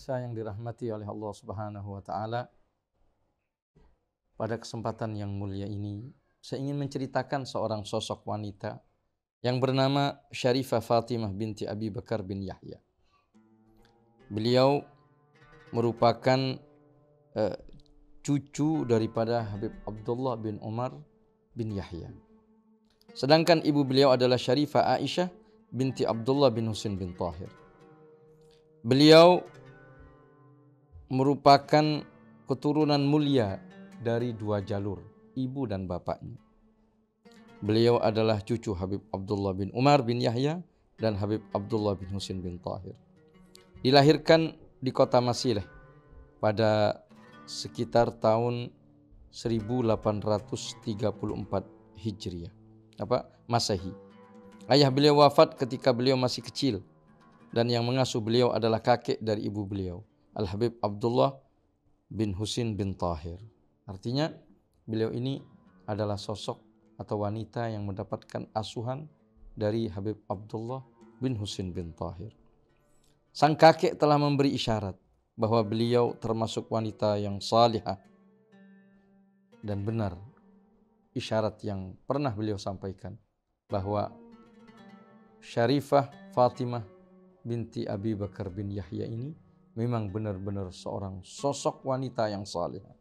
pemirsa yang dirahmati oleh Allah Subhanahu wa taala, pada kesempatan yang mulia ini saya ingin menceritakan seorang sosok wanita yang bernama Syarifah Fatimah binti Abi Bakar bin Yahya. Beliau merupakan cucu daripada Habib Abdullah bin Umar bin Yahya. Sedangkan ibu beliau adalah Syarifah Aisyah binti Abdullah bin Husain bin Tahir. Beliau merupakan keturunan mulia dari dua jalur, ibu dan bapaknya. Beliau adalah cucu Habib Abdullah bin Umar bin Yahya dan Habib Abdullah bin Husain bin Tahir. Dilahirkan di kota Masileh pada sekitar tahun 1834 Hijriah, Masehi. Ayah beliau wafat ketika beliau masih kecil dan yang mengasuh beliau adalah kakek dari ibu beliau, Al-Habib Abdullah bin Husain bin Tahir. Artinya beliau ini adalah sosok atau wanita yang mendapatkan asuhan dari Habib Abdullah bin Husain bin Tahir. Sang kakek telah memberi isyarat bahwa beliau termasuk wanita yang salihah. Dan benar isyarat yang pernah beliau sampaikan bahwa Syarifah Fatimah binti Abi Bakar bin Yahya ini memang benar-benar seorang sosok wanita yang salihah.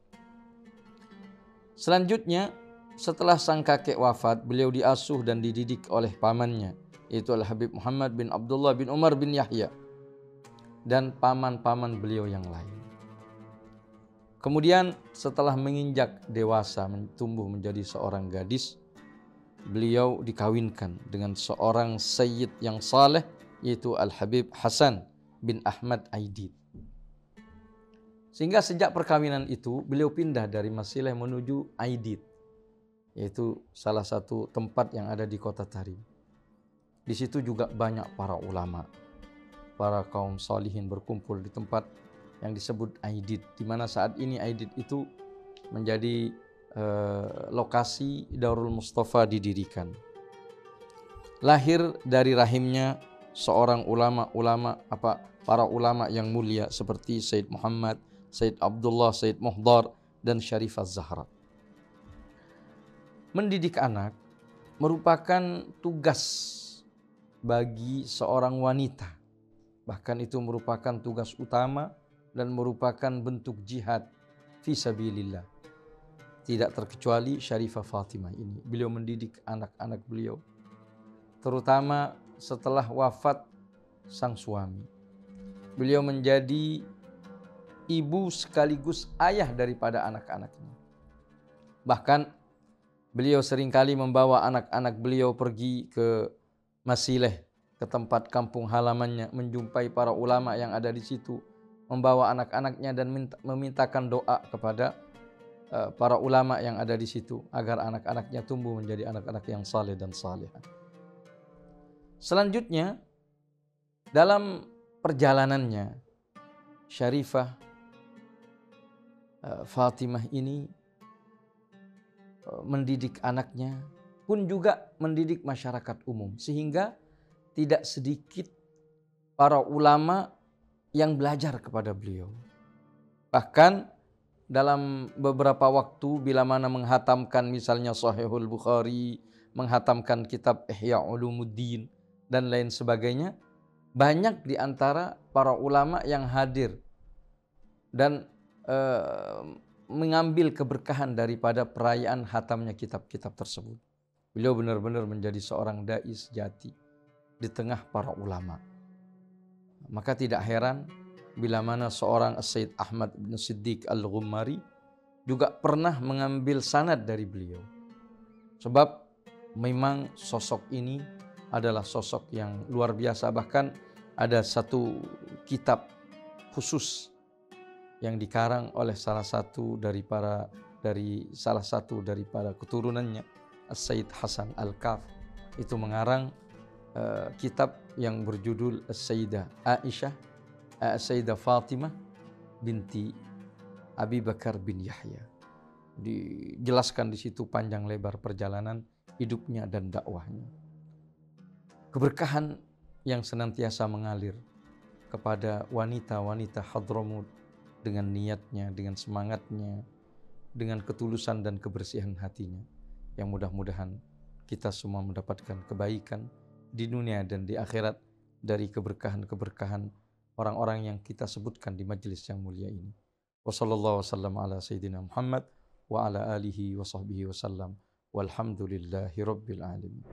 Selanjutnya, setelah sang kakek wafat, beliau diasuh dan dididik oleh pamannya, yaitu Al-Habib Muhammad bin Abdullah bin Umar bin Yahya dan paman-paman beliau yang lain. Kemudian setelah menginjak dewasa, tumbuh menjadi seorang gadis, beliau dikawinkan dengan seorang sayyid yang saleh, yaitu Al-Habib Hasan bin Ahmad Aidid. Sehingga sejak perkawinan itu beliau pindah dari Masileh menuju Aidid, yaitu salah satu tempat yang ada di kota Tarim. Di situ juga banyak para ulama, para kaum salihin berkumpul di tempat yang disebut Aidid, di mana saat ini Aidid itu menjadi lokasi Darul Mustafa didirikan. Lahir dari rahimnya seorang para ulama yang mulia seperti Sayyid Muhammad, Sayyid Abdullah, Sayyid Muhdar, dan Syarifah Zahra. Mendidik anak merupakan tugas bagi seorang wanita. Bahkan itu merupakan tugas utama dan merupakan bentuk jihad fi sabilillah. Tidak terkecuali Syarifah Fatimah ini. Beliau mendidik anak-anak beliau, terutama setelah wafat sang suami. Beliau menjadi ibu sekaligus ayah daripada anak-anaknya. Bahkan beliau seringkali membawa anak-anak beliau pergi ke Masileh, ke tempat kampung halamannya, menjumpai para ulama yang ada di situ, membawa anak-anaknya dan memintakan doa kepada para ulama yang ada di situ agar anak-anaknya tumbuh menjadi anak-anak yang saleh dan salihah. Selanjutnya, dalam perjalanannya, Syarifah Fatimah ini mendidik anaknya pun juga mendidik masyarakat umum, sehingga tidak sedikit para ulama yang belajar kepada beliau. Bahkan dalam beberapa waktu bila mana menghatamkan misalnya Sahihul Bukhari, menghatamkan kitab Ihya Ulumuddin dan lain sebagainya, banyak di antara para ulama yang hadir dan mengambil keberkahan daripada perayaan hatamnya kitab-kitab tersebut. Beliau benar-benar menjadi seorang dai sejati di tengah para ulama. Maka tidak heran bila mana seorang Sayyid Ahmad bin Siddiq Al-Ghummari juga pernah mengambil sanad dari beliau. Sebab memang sosok ini adalah sosok yang luar biasa. Bahkan ada satu kitab khusus yang dikarang oleh salah satu daripada keturunannya, Sayyid Hasan Al-Kaf. Itu mengarang kitab yang berjudul Sayyidah Fatimah binti Abi Bakar bin Yahya. Dijelaskan di situ panjang lebar perjalanan hidupnya dan dakwahnya. Keberkahan yang senantiasa mengalir kepada wanita-wanita Hadramut dengan niatnya, dengan semangatnya, dengan ketulusan dan kebersihan hatinya. Yang mudah-mudahan kita semua mendapatkan kebaikan di dunia dan di akhirat dari keberkahan-keberkahan orang-orang yang kita sebutkan di majelis yang mulia ini. Wassallallahu wasallam ala sayyidina Muhammad wa ala alihi wa sahbihi wasallam walhamdulillahi rabbil alamin.